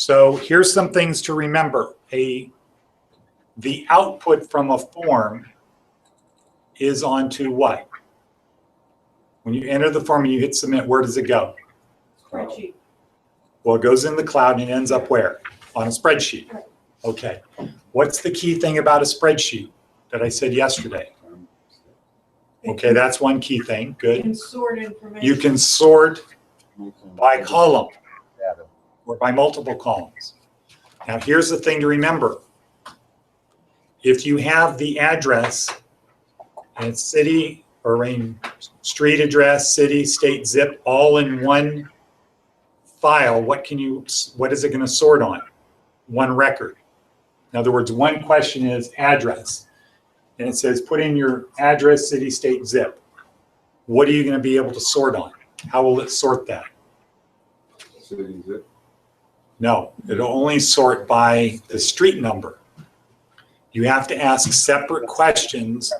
So here's some things to remember. The output from a form is onto what? When you enter the form and you hit submit, where does it go? Spreadsheet. Well, it goes in the cloud and it ends up where? On a spreadsheet. Okay. What's the key thing about a spreadsheet that I said yesterday? Okay, that's one key thing. Good. You can sort information. You can sort by column or by multiple columns. Now, here's the thing to remember. If you have the address and it's city or street address, city, state, zip, all in one file, what is it going to sort on? One record. In other words, one question is address. And it says put in your address, city, state, zip. What are you going to be able to sort on? How will it sort that? City, zip. No, it'll only sort by the street number. You have to ask separate questions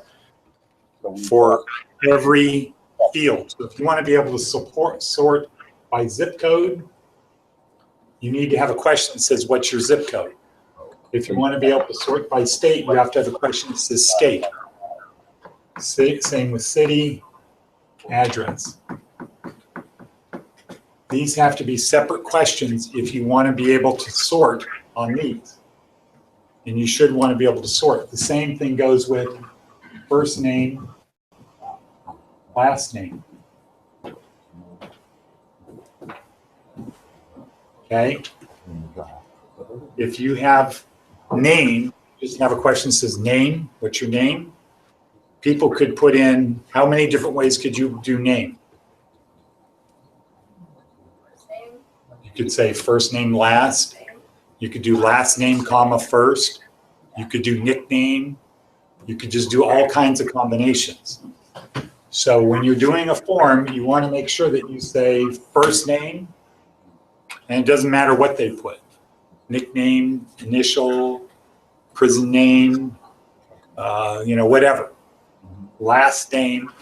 for every field. So if you want to be able to sort by zip code, you need to have a question that says, what's your zip code? If you want to be able to sort by state, you have to have a question that says state. Same with city, address. These have to be separate questions if you want to be able to sort on these. And you should want to be able to sort. The same thing goes with first name, last name. Okay? If you have name, just have a question that says name, what's your name? People could put in, how many different ways could you do name? You could say first name, last. You could do last name, comma, first. You could do nickname. You could just do all kinds of combinations. So when you're doing a form, you want to make sure that you say first name, and it doesn't matter what they put. Nickname, initial, prison name, whatever. Last name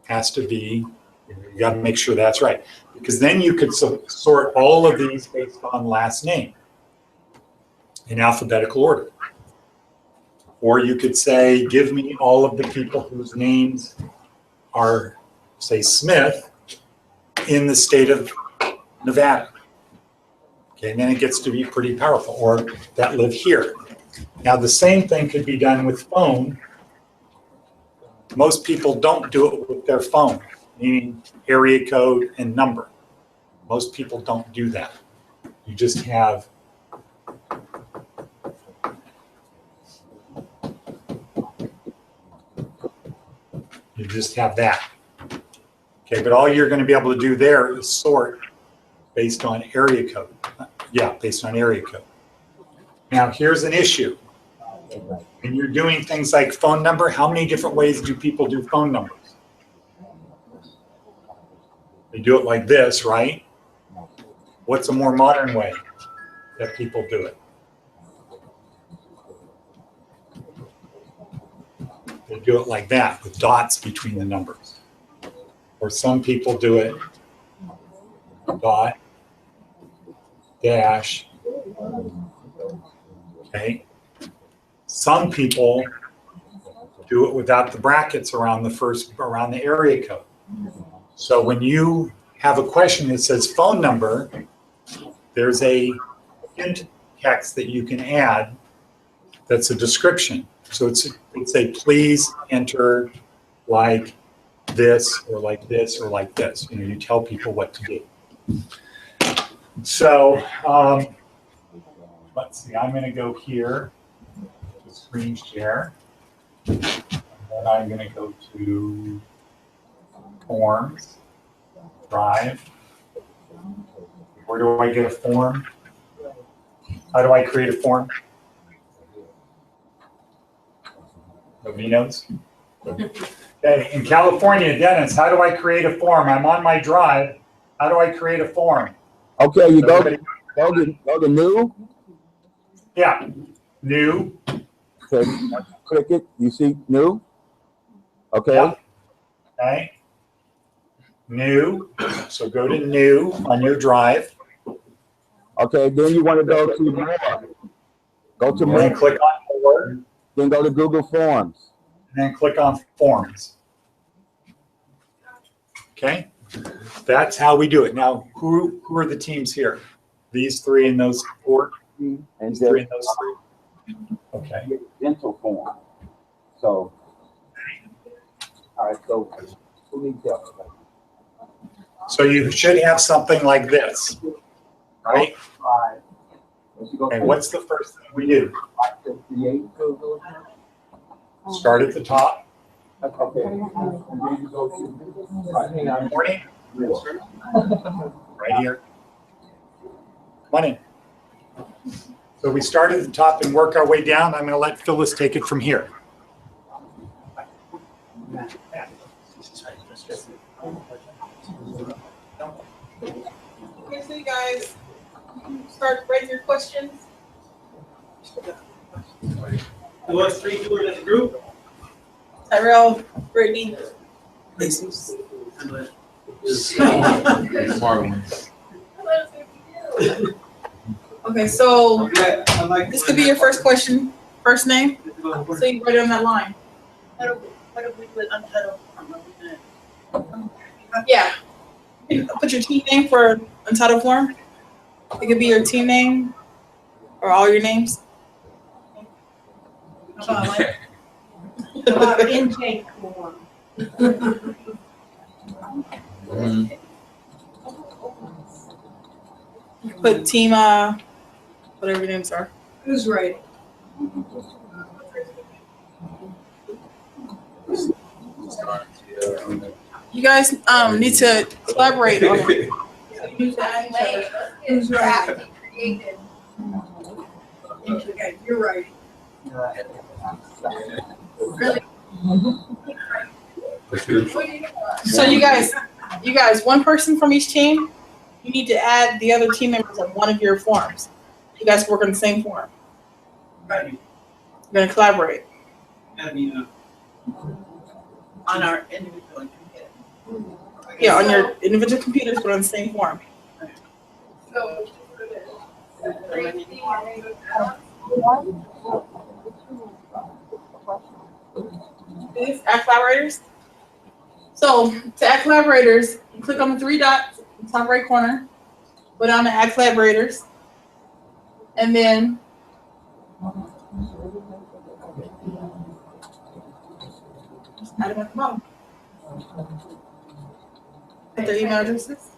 has to be, you got to make sure that's right. Because then you could sort all of these based on last name in alphabetical order. Or you could say, give me all of the people whose names are, say, Smith in the state of Nevada. Okay, and then it gets to be pretty powerful, or that live here. Now, the same thing could be done with phone. Most people don't do it with their phone, meaning area code and number. Most people don't do that. You just have that. Okay, but all you're going to be able to do there is sort based on area code. Yeah, based on area code. Now, here's an issue. When you're doing things like phone number, how many different ways do people do phone numbers? They do it like this, right? What's a more modern way that people do it? They do it like that, with dots between the numbers. Or some people do it dot, dash, okay? Some people do it without the brackets around the area code. So when you have a question that says phone number, there's a hint text that you can add that's a description. So it's say, please enter like this or like this or like this. You tell people what to do. So let's see, I'm going to go here to screen share. And then I'm going to go to forms, drive. Where do I get a form? How do I create a form? Nobody knows? Okay, in California, Dennis, how do I create a form? I'm on my drive. How do I create a form? Okay, you go to new. Yeah, new. Okay, click it. You see new. Okay. Yeah. Okay. New. So go to new on your drive. Okay, then you want to go to more. Go to And more, then click on more, then go to Google Forms. and then click on forms. Okay, that's how we do it. Now, who are the teams here? These three and those four? And These just three and those three? Okay. get dental form. So, all right, so who needs help? So you should have something like this, right? Right. And what's the first thing we do? Create. Start at the top. Okay. And then you go to, right, hang on. Morning. Right here. Come on in. So we start at the top and work our way down. I'm going to let Phyllis take it from here. Okay, so you guys start writing your questions. Who wants to do it as a group? Tyrell, Brittany, Jesus. Okay, so Okay, this could be your first question, first name. So you write it on that line. What if we put untitled? Yeah. You put your team name for untitled form. It could be your team name or all your names. About intake form. Put team, whatever your names are. Who's writing? You guys need to collaborate on it. Who's writing? Okay, you're writing. So you guys, one person from each team, you need to add the other team members on one of your forms. You guys work on the same form. Right. You're gonna collaborate. On our individual computer. Yeah, on your individual computers, but on the same form. So. Please add collaborators. So to add collaborators, you click on the three dots in the top right corner, go down to add collaborators, and then just add them at the bottom. Put their email addresses.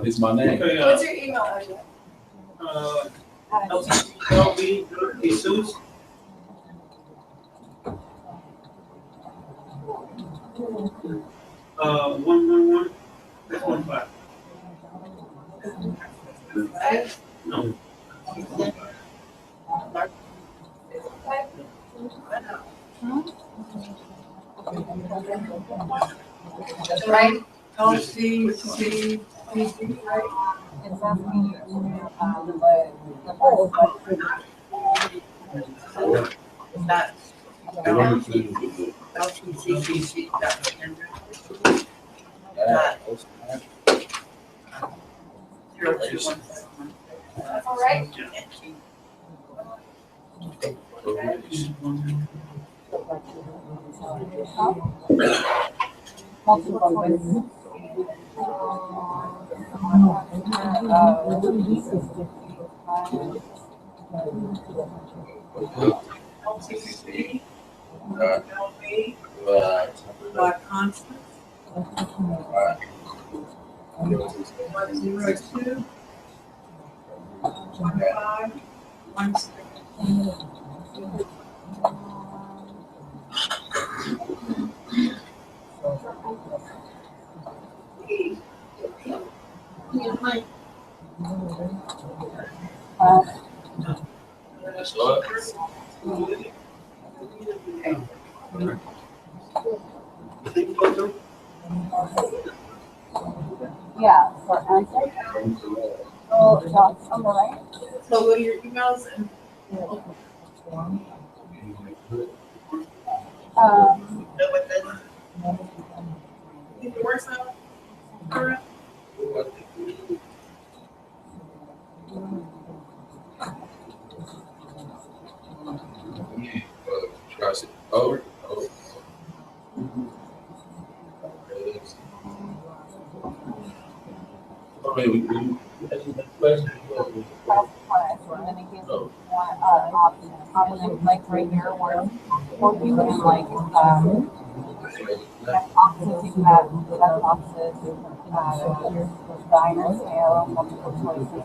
It's my name. Okay, What's your email address? LB Jesus. One 615. No. Right? LCC. That's LCCC. All right. LCC. LB. Black Constance. 102. 1516. That's what? Yeah, for answer. Oh, that's on the right. So go to your emails and know what that think it works out. Correct. Trust it. Oh. Okay, we Press play, and then it gives you one option, like right here, where you can like check boxes. You can add check boxes. You can add diner scale, multiple choices.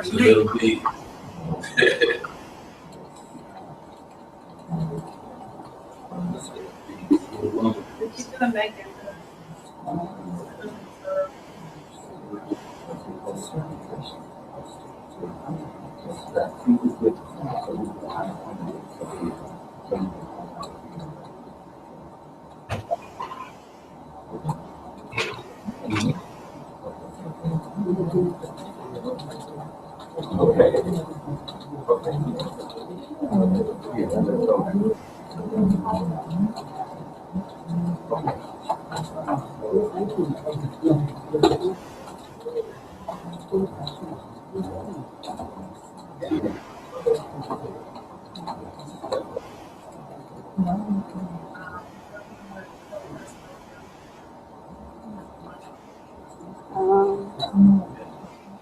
It's a little big. She's gonna make it.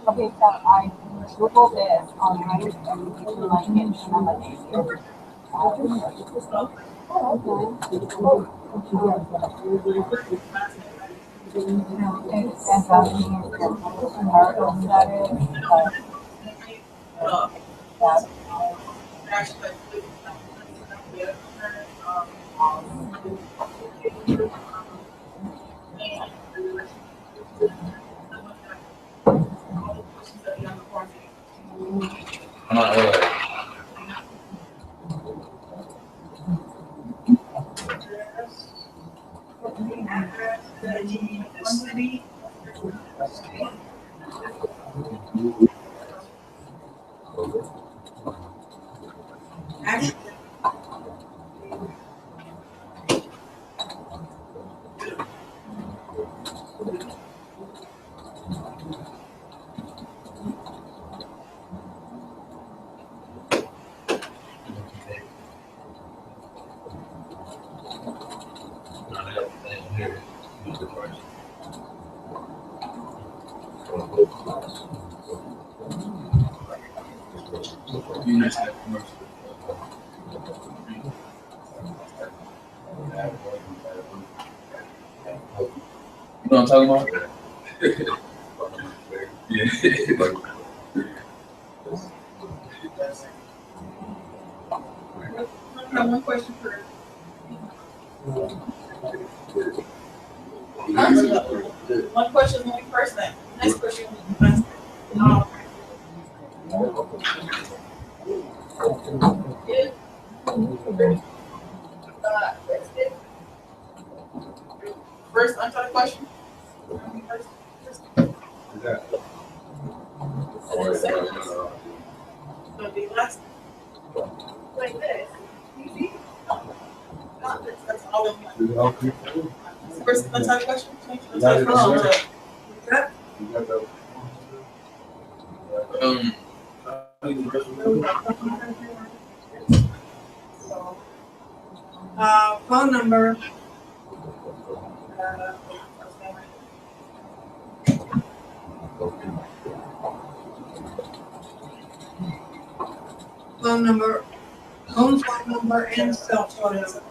Okay, so I googled this online, and you can like get easier. It says your marital status, but You know what I'm talking about? Yeah. I have one question for one question only first thing. Next question last thing. First untouched question. First. Gonna be last. Like this. Easy. Got this. That's all of them. First untouched question. Phone number. Phone number, home phone number and cell phone number.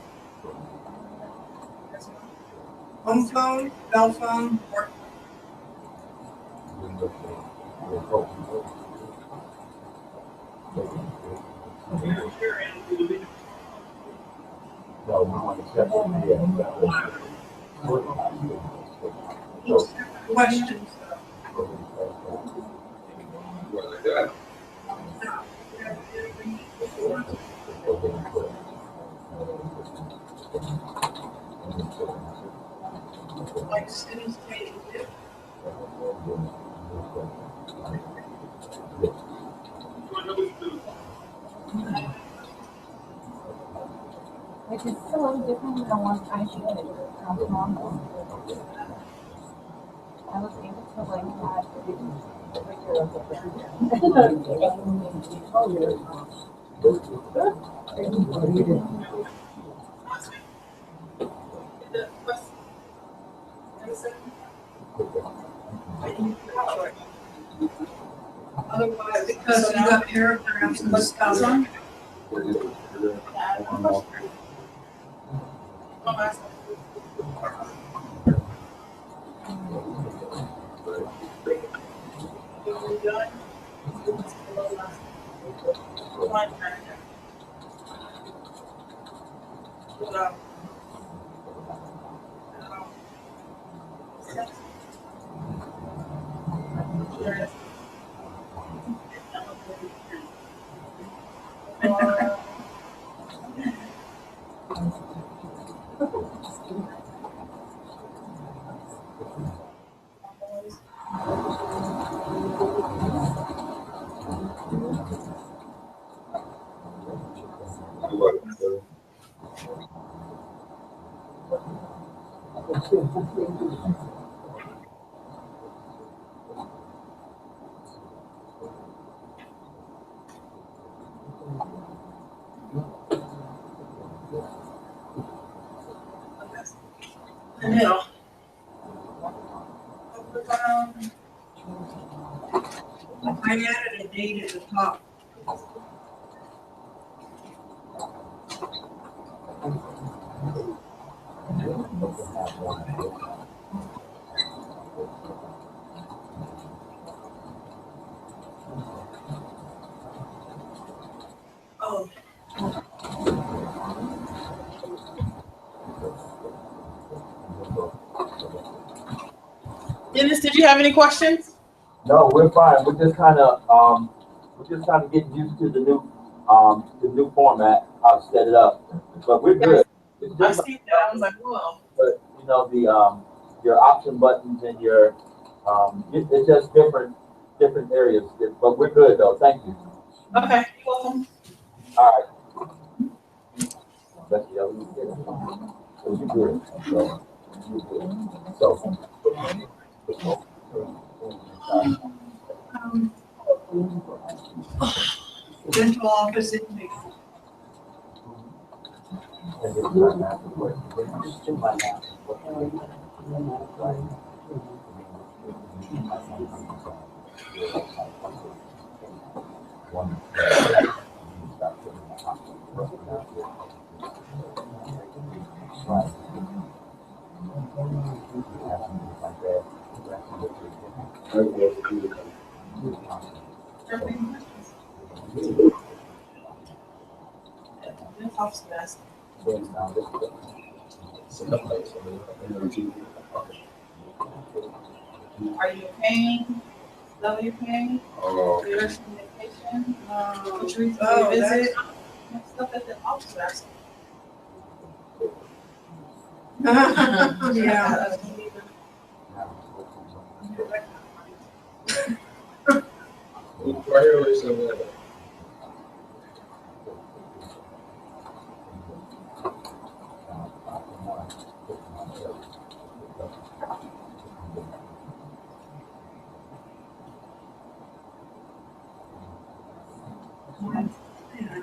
Home phone, cell phone, work. No, we want to check Questions. Like that. Like city, state, Which is so different than what I did from normal. I was able to like add rigor of otherwise, because you got paragraphs and stuff. No. I added a date at the top. Oh, Dennis, did you have any questions? No, we're fine. We're just kind of getting used to the new format, how to set it up. But we're good. It's I just, see that. I was like, whoa. but you know, your option buttons and your, it's just different areas. But we're good though. Thank you. Okay, you're welcome. All right. That's the other one. So you good. So you good. So. dental office intake. Are you paying? Is that what you're paying? For your communication? Which reason Oh, you visit? Stuff at the office asking. Yeah. Right here, listen.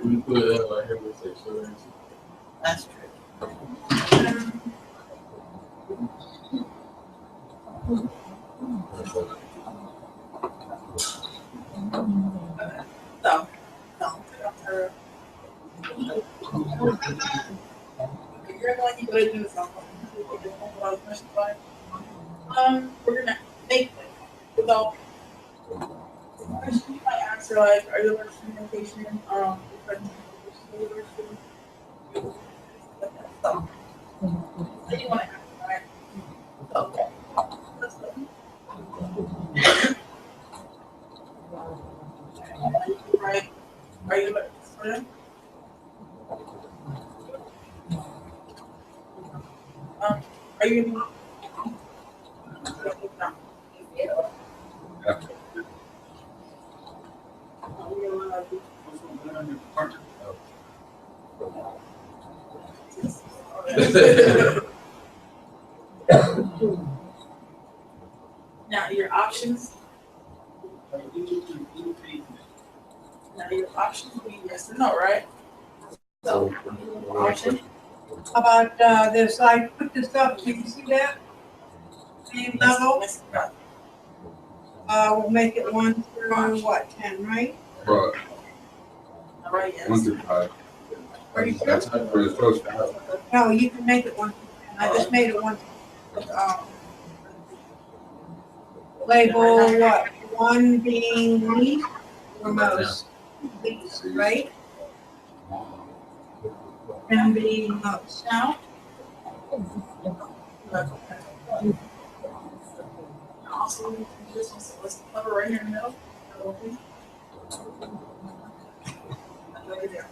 We put it right here with insurance. That's true. So, you're going to go to do something. We're gonna make it. So Question you might answer like, are you allergic to medication? So, you want to answer, right? Okay. Let's go. Right. Are you allergic to soda? Are you? No. Now your options. Now your options be yes or no, right? So option. How about, this, I put this up, so you can see that? Same level, we'll make it 1 through what, 10, right? Bro, All right, yes. 1 through 5. Are you sure? That's how it's supposed to happen. No, you can make it 1 through 10, I just made it 1 through, label what, 1 being least or most? Least, right? 10 being most. Now. Also, this one, so let's cover right here in the middle. Okay. Right there.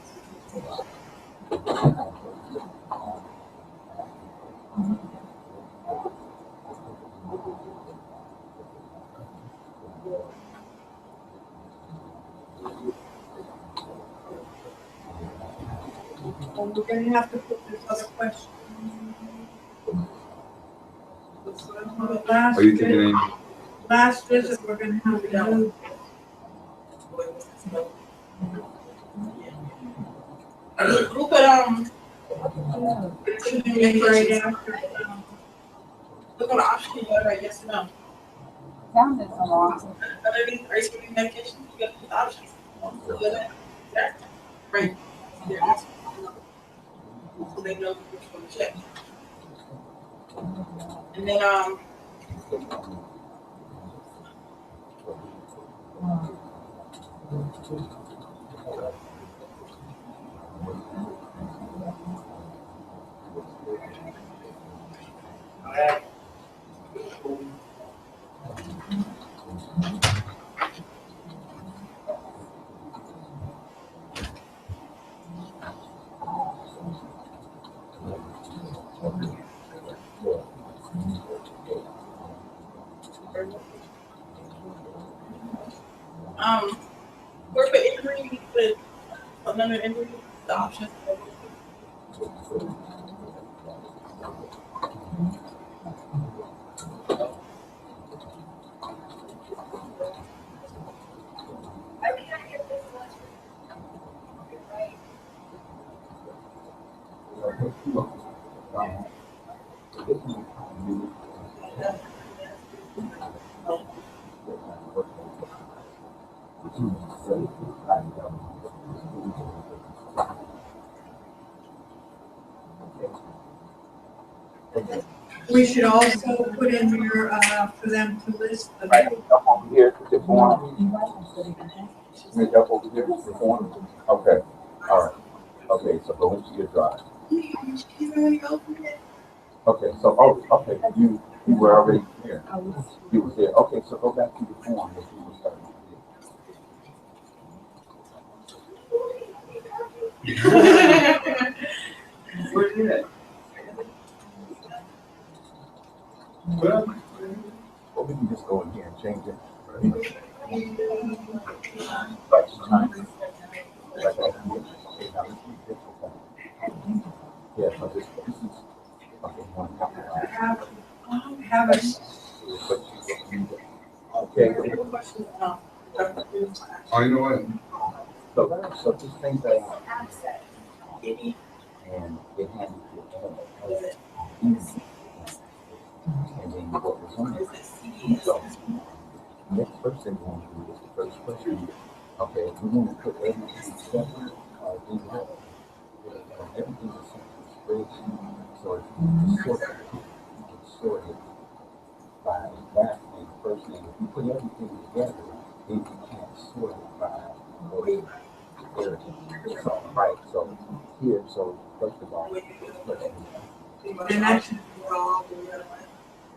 And we're gonna have to put this other question. Are you taking any? Last visit, we're gonna have to move. Who put Right after, look on the option, you got right, yes or no? Sounded so long. Underneath, are you taking medication? You got the options. You got that? There. Right. There. So they know which one to check. And then for injury, you put another injury, the option. we should also put in there, for them to list the. Right, up over here to the form. Make up over here to the form. Okay, all right. Okay, so go into your drive. Okay, so, oh, okay, you were already here. You was there. Okay, so go back to the form that you were starting to Where's it at? Well, Or we can just go in here and change it. Like, time. Like that. Okay, now let's do this. Yeah, so this is, okay, one copy. Have a, Okay, oh, you know what? so this thing that, and it had and then what was on it. So, next first thing we want to do is the first question. Okay, we want to put everything together, do that. Everything is sent to spreadsheet, so if you sort it, you can sort it by last name, first name. If you put everything together, you can't sort it by area. So, right, so here, so first of all, question. And that should be wrong.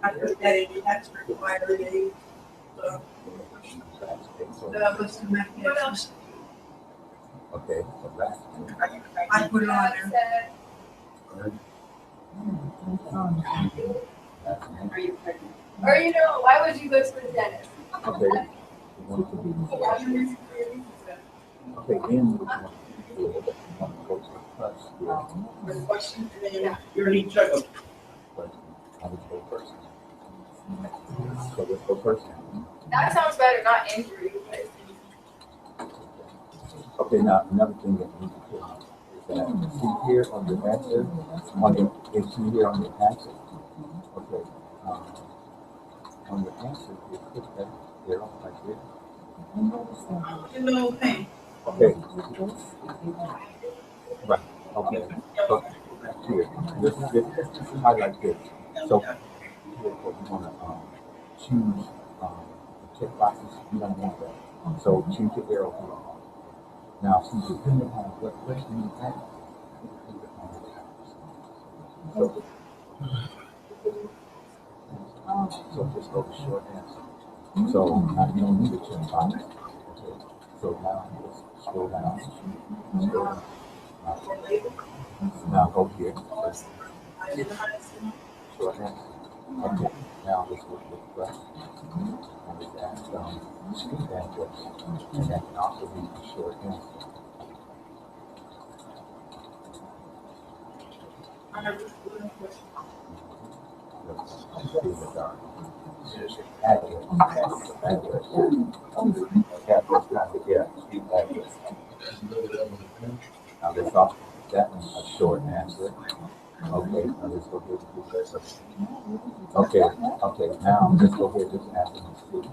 I put that in, that's required. That was the mechanism. Okay, so that's. I put it on there. Or you know, why would you go to the dentist? Okay. Okay, then we want to go to the plus here. The question, and then You're gonna need checkup. Question. I would go first. So let's go first. That sounds better, not injury. But Okay, now another thing that we need to put on is that see here on the answer, on the see here on the answer. Okay, on the answer, you put that arrow right here. The little thing. Okay. Right. Okay. So here, this highlight this. So here, you want to choose check boxes. You don't want that. So choose the arrow here. Now, see, depending on what question you have, so just go to short answer. So now you don't need a check box. Okay. So now let's scroll down. Scroll down. Now go here. Short answer. Okay. Now let's go to the question. And let's ask street address. And that can also be a short answer. Now let's off that one a short answer. Okay, now let's go here to the first. Okay, now let's go here to this answer and see.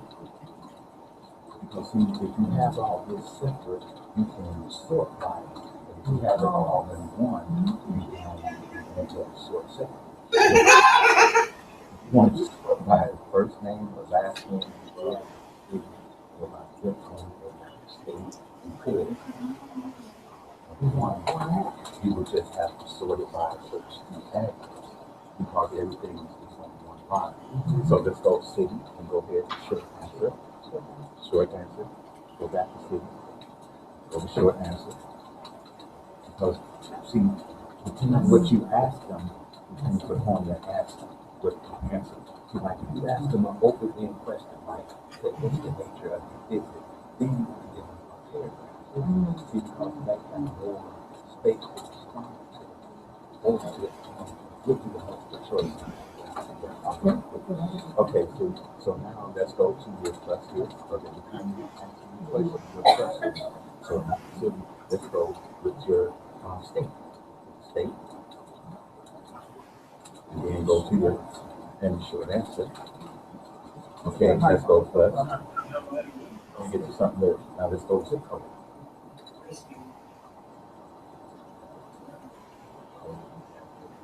Because see, if you have all this separate, you can sort by it. But if you have it all in one, you can make that sort separate. You want to sort by first name or last name, or by zip code or by state, you could. One, you would just have to sort it by a certain street address because everything is on one line. So let's go city and go ahead and short answer. Short answer. Go back to city. Go to short answer. Because see, depending on what you ask them, you can put on that answer with the answer. See, like if you ask them an open-end question like, okay, what's the nature of your business? Then you can give them a paragraph. See, because that has more space to respond to. Or give you the multiple choice. Okay, so now let's go to your plus here. So that you can answer your question, your question. So now, let's go with your state. State. And then go to your and short answer. Okay, let's go plus. Get to something there. Now let's go zip code.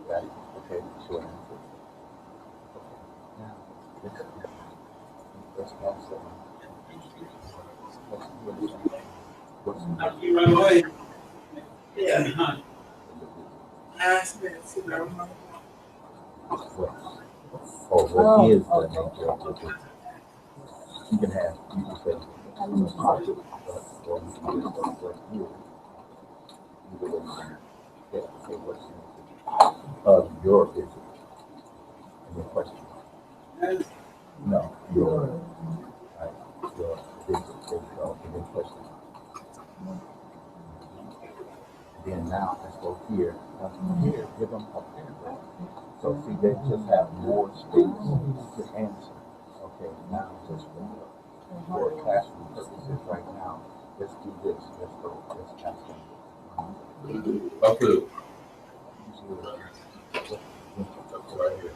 Got it? Okay, short answer. Okay, now let's pass that one. What's You run away. Yeah. ask me to see what I'm on. what is the nature of the business? You can have, you can say, or you can say what is. Either way, you have to say what's the nature of your business. And your question. No, your business. There you go. And then question. Then now let's go here. Now here, give them a paragraph. So see, they just have more space to answer. Okay, now just for classroom purposes right now, let's do this. Let's go. Let's ask them. Okay. Right here.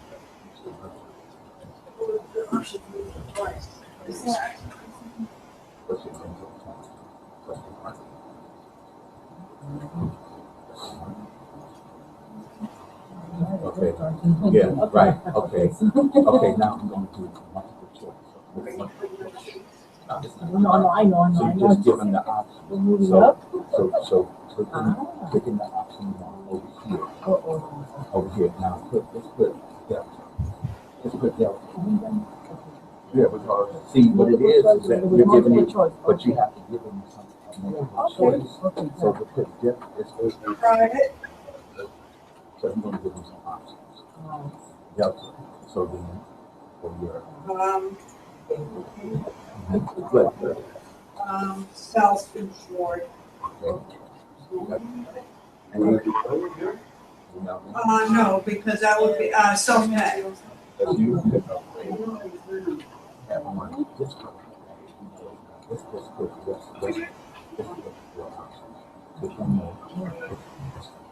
What's your mental time? Question mark. Okay. Yeah, right. Okay. Okay, now I'm going to do multiple choice. No, I know. So you just give them the option. We're moving So, up. so clicking the option one over here. Over here. Now let's put Delta. Let's put Delta. Yeah, because see what it is that you're giving it, but you have to give them some choice. So to put Delta, it's over. Private, So you're gonna give them some options. Delta. So then for your South Shore. And then, you know, No, because that would be, self-pay. if you pick up that one, just put this your options. With one more,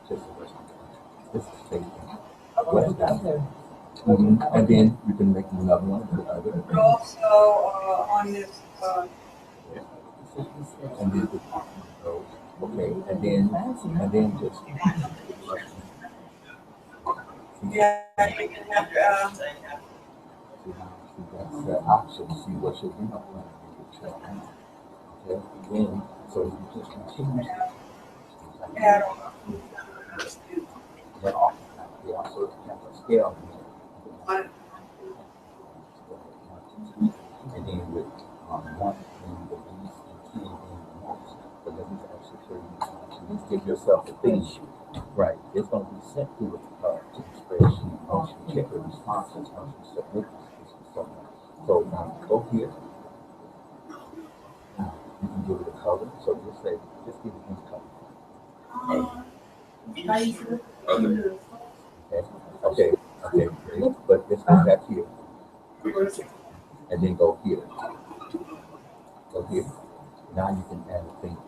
just this is state. West down. And then you can make another one. But also, on this, And then the goes, okay, and then just. yeah, you can have, See that's the option, see what you're doing. Okay, then, so you just continue. add Then they also have a scale. on. And then with one and the least and 10 and the most. But let me actually show you. Just give yourself a thing. Right. It's going to be sent to the spreadsheet. Once you check the responses, once you submit this somewhere. So now go here. You can give it a color. So just say, just give it any color. Okay. Okay. Great. But let's go back here. And then go here. Go here. Now you can add a theme.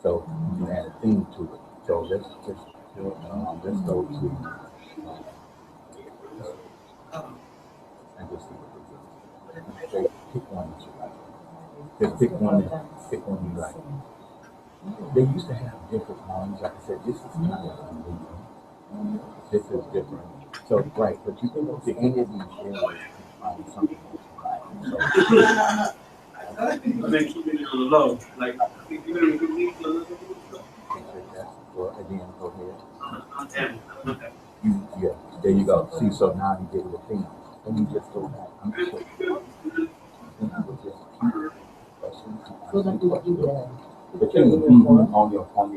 So you can add a theme to it. So let's go to and just see what it is. So pick one that you like. Just pick one you like. They used to have different ones. Like I said, this is kind of unusual. This is different. So right, but you can go to any of these areas and find something that you like. So I've been keeping it on the low. Like, keeping it on the low. Well, again, go ahead. Damn. Okay. Yeah, there you go. See, so now you get it a thing. And you just go back. I'm just going to just keep questions. So that you do The thing on your form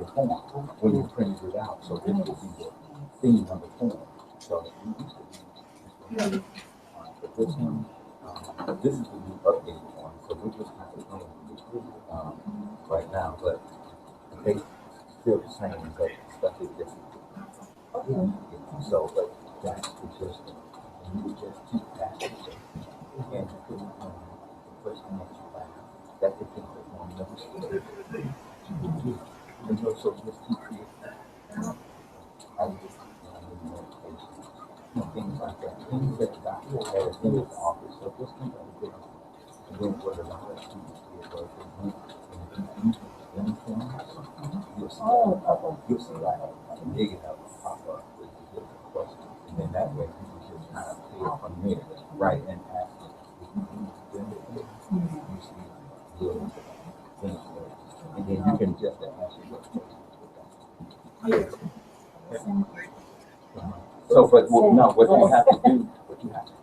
when you print it out. So this will be the theme on the form. So you used to use but this one, this is the new updated one. So we're just kind of playing right now, but they still the same, but stuff is different. So, but that's just, and you just keep that. And you put it on the first one that you buy. That depends on the story. And so just keep creating that. I just meditation. Things like that. Things that the doctor has in his office. So just think of it. And then what a lot of students do is work and you'll see like a negative pop up with the different questions. And then that way you can just kind of clear from there, right? And ask them, you see good things there. And then you can just ask your questions. So, but no, what you have to do, is you have to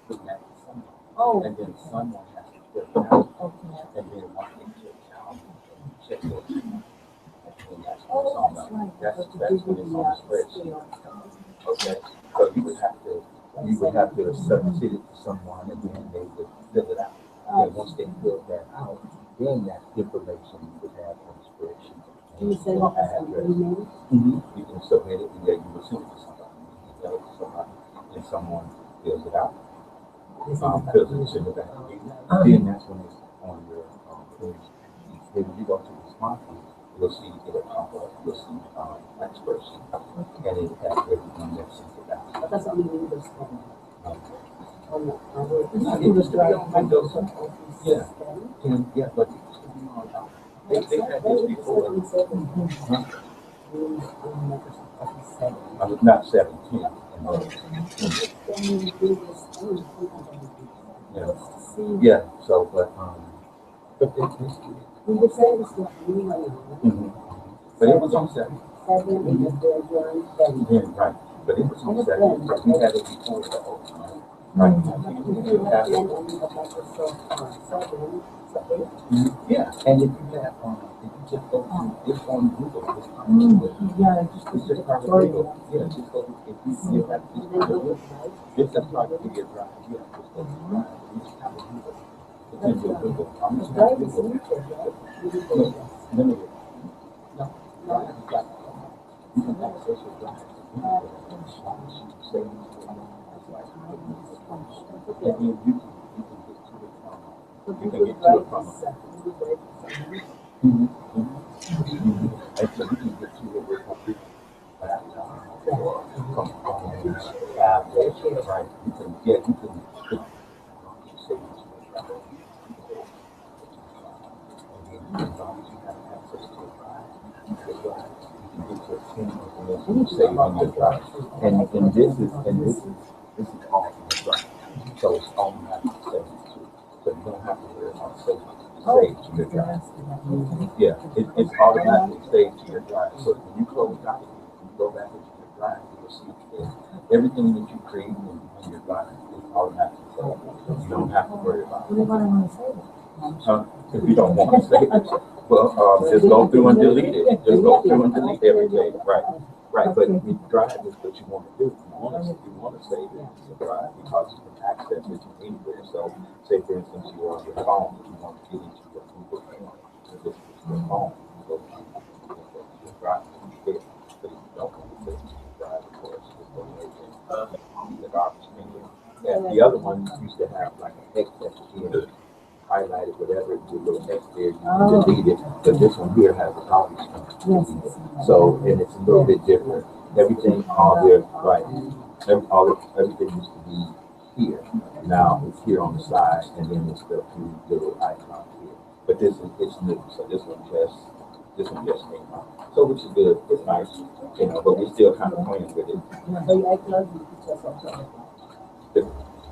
put that to someone. And then someone has to fill it out. And then once they check it, and that's when it's on the, that's when it's on the spreadsheet. Okay, so you would have to submit it to someone and then they would fill it out. And once they fill that out, then that information you would have on the spreadsheet. Do you send it to somebody? You can submit it and then you will send it to somebody. And someone fills it out. Fills it, send it back. Then that's when it's on your page. Then when you go to responses, you'll see it'll pop up. You'll see that spreadsheet, and it has everything that sent it out. But that's only in English. Yeah, and yeah, but it used to be on. They had this before. Not 17. Yeah. So, but But it was on 7. Yeah, right. But it was on 7. But we had it before though. Right. Yeah, and if you have, if you just go to this on Google, it's just private Google. Yeah, just go, if you have just a private video drive, yeah, just go to drive. You just have a Google. It's in your Google. I'm just going to Google. No, no, no, you can access your drive. And then you can get to it from and so you can get to it with a big laptop or from tablet, right? You can say you save on your drive. And this is off the drive. So it's automatic saved too. So you don't have to worry about saving to your drive. Yeah, it's automatically saved to your drive. So when you close out, when you go back into your drive, you will see that everything that you create in your drive is automatically saved. You don't have to worry about it. If you don't want to save it, well, just go through and delete it. Just go through and delete everything. Right. Right. But with drive is what you want to do. You want to save it in your drive because you can access it anywhere. So, say for instance, you're on your phone, you want to get into your Google account. So this is your phone. You go to your drive and you get it. But if you don't want to save it to your drive, of course, just go ahead and the garbage menu. And the other one used to have like an X at the end. Highlighted whatever your little text there, you can delete it. But this one here has a copy string. So, and it's a little bit different. Everything all there, right? Everything used to be here. Now it's here on the side, and then it's the few little icons here. But this is it's new, so this one just came out. So which is good. It's nice, but we're still kind of playing with it.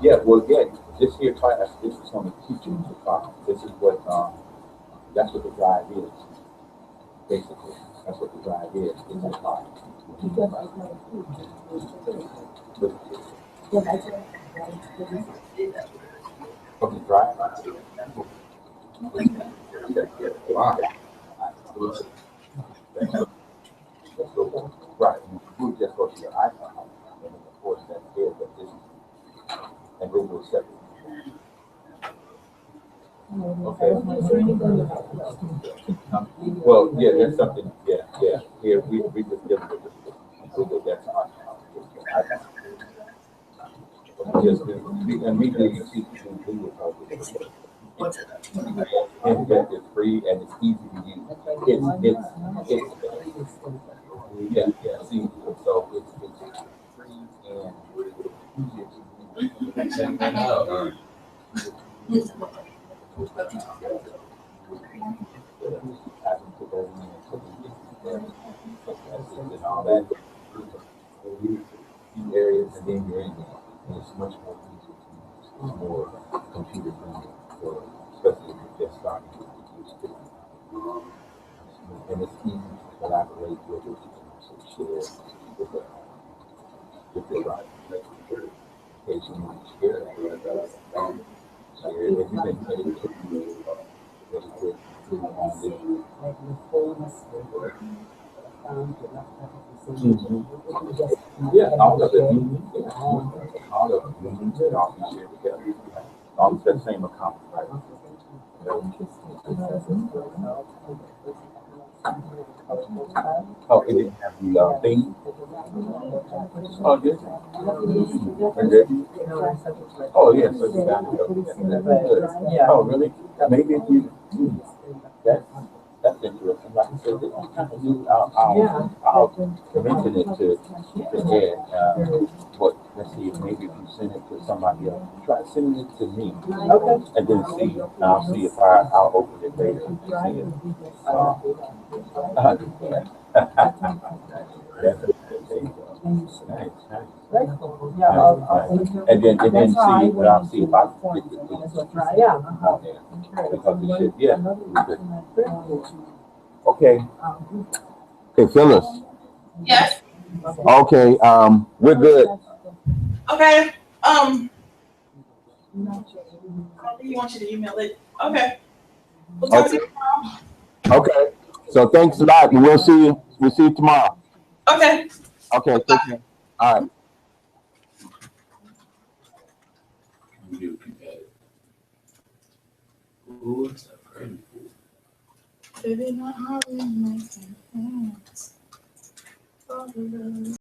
Yeah, well, yeah, this here class, this is going to teach you to file. This is what, that's what the drive is, basically. That's what the drive is, it's a file. From the drive? Wow. Right, you just go to your iPhone, and of course that's there, but this is, and Google is separate. Okay. Well, yeah, that's something, yeah. Here, we just dealing with this. Google, that's our just do, and we do you see Google and it's free and it's easy to use. Yeah, see, so it's free and easy to use. And all that areas, and then you're in there, and it's much more easier to use. It's more computer friendly, especially if you're just starting to use it. And it's easy to collaborate with it. You can also share with the right. Occasionally share it. Share it. If you can really quick on this. Yeah, all of it. All of it. We need to all be shared together. All of that same account, right? Oh, it didn't have the thing. Oh, yes. Oh, yeah. So you got it. Oh, really? Maybe if you. That's interesting. Like I said, this is kind of new. I'll mention it to Ed. But let's see, maybe if you send it to somebody else, try sending it to me. Okay. And then see. I'll see if I'll open it later and see it. There you go. Nice. Yeah, And then that's how I see, but I'll went see if into I it can get for- the that's thing what I am. on there. Because we should, yeah. we should. Okay. Okay, Phyllis. Yes. Okay, we're good. Okay. I really want you to email it. Okay. We'll talk to you tomorrow. Okay. So thanks a lot, and we'll see you. We'll see you tomorrow. Okay. Okay, take care. All right. Ooh, it's a pretty. Baby, not hardly nice and fast.